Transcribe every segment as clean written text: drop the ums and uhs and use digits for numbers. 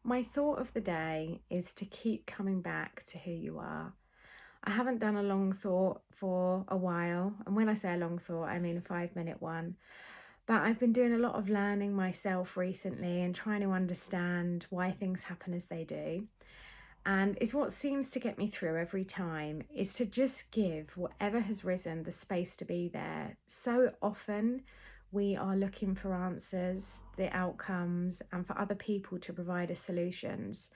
My thought of the day is to keep coming back to who you are. I haven't done a long thought for a while, and when I say a long thought, I mean a 5 minute one. But I've been doing a lot of learning myself recently and trying to understand why things happen as they do. And it's what seems to get me through every time is to just give whatever has risen the space to be there. So often we are looking for answers, the outcomes, and for other people to provide us solutions.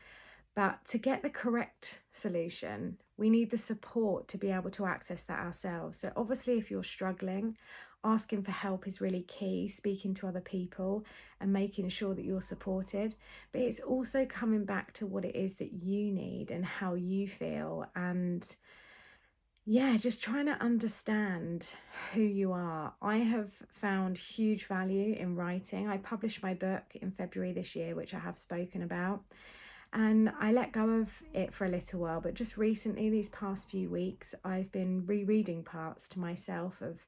But to get the correct solution, we need the support to be able to access that ourselves. So, obviously, if you're struggling, asking for help is really key, speaking to other people and making sure that you're supported. But it's also coming back to what it is that you need and how you feel. And yeah, just trying to understand who you are. I have found huge value in writing. I published my book in February this year, which I have spoken about. And I let go of it for a little while, but just recently, these past few weeks, I've been rereading parts to myself of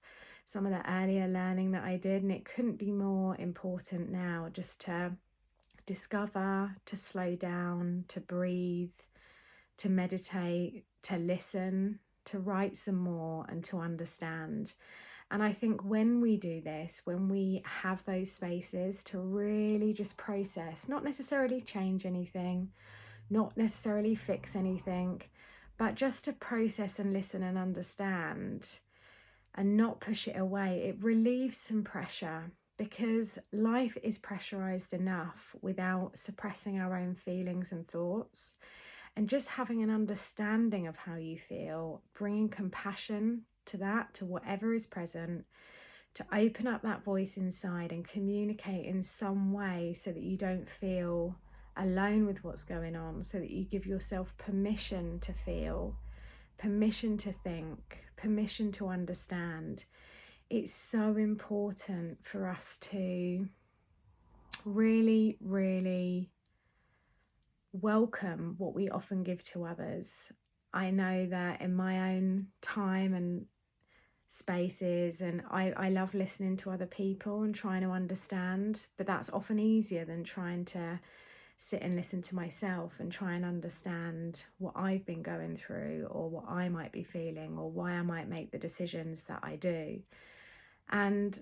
some of the earlier learning that I did, and it couldn't be more important now just to discover, to slow down, to breathe, to meditate, to listen, to write some more, and to understand. And I think when we do this, when we have those spaces to really just process, not necessarily change anything, not necessarily fix anything, but just to process and listen and understand and not push it away, it relieves some pressure because life is pressurized enough without suppressing our own feelings and thoughts. And just having an understanding of how you feel, bringing compassion to that, to whatever is present, to open up that voice inside and communicate in some way so that you don't feel alone with what's going on, so that you give yourself permission to feel, permission to think, permission to understand. It's so important for us to really, really welcome what we often give to others. I know that in my own time and spaces, and I love listening to other people and trying to understand, but that's often easier than trying to sit and listen to myself and try and understand what I've been going through or what I might be feeling or why I might make the decisions that I do. And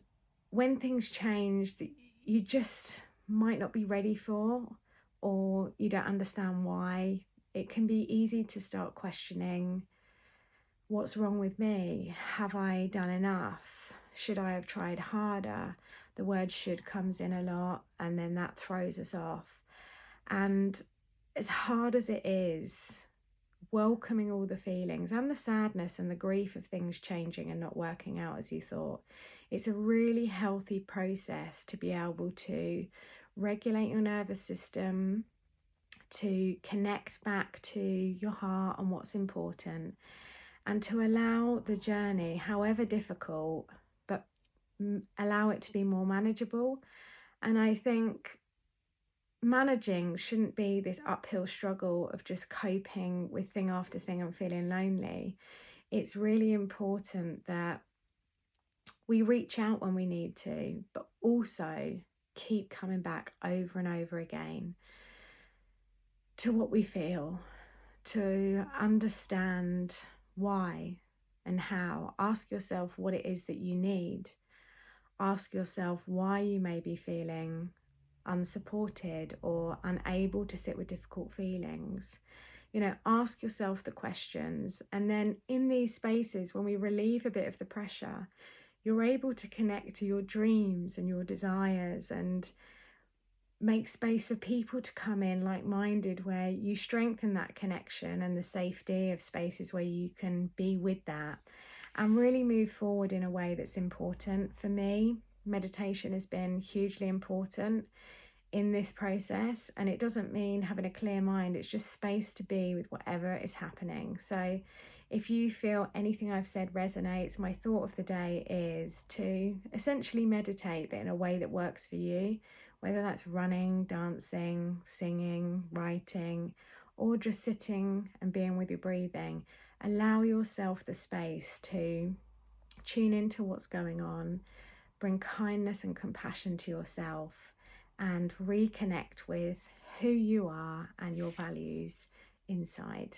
when things change that you just might not be ready for, or you don't understand why, it can be easy to start questioning, what's wrong with me? Have I done enough? Should I have tried harder? The word should comes in a lot, and then that throws us off. And as hard as it is, welcoming all the feelings and the sadness and the grief of things changing and not working out as you thought, it's a really healthy process to be able to regulate your nervous system, to connect back to your heart and what's important, and to allow the journey, however difficult, but allow it to be more manageable. And I think managing shouldn't be this uphill struggle of just coping with thing after thing and feeling lonely. It's really important that we reach out when we need to, but also keep coming back over and over again to what we feel, to understand why and how. Ask yourself what it is that you need. Ask yourself why you may be feeling unsupported or unable to sit with difficult feelings. Ask yourself the questions, and then in these spaces, when we relieve a bit of the pressure, you're able to connect to your dreams and your desires and make space for people to come in like-minded, where you strengthen that connection and the safety of spaces where you can be with that and really move forward in a way that's important. For me, meditation has been hugely important in this process, and it doesn't mean having a clear mind, it's just space to be with whatever is happening. So if you feel anything I've said resonates, my thought of the day is to essentially meditate, but in a way that works for you, whether that's running, dancing, singing, writing, or just sitting and being with your breathing. Allow yourself the space to tune into what's going on, bring kindness and compassion to yourself, and reconnect with who you are and your values inside.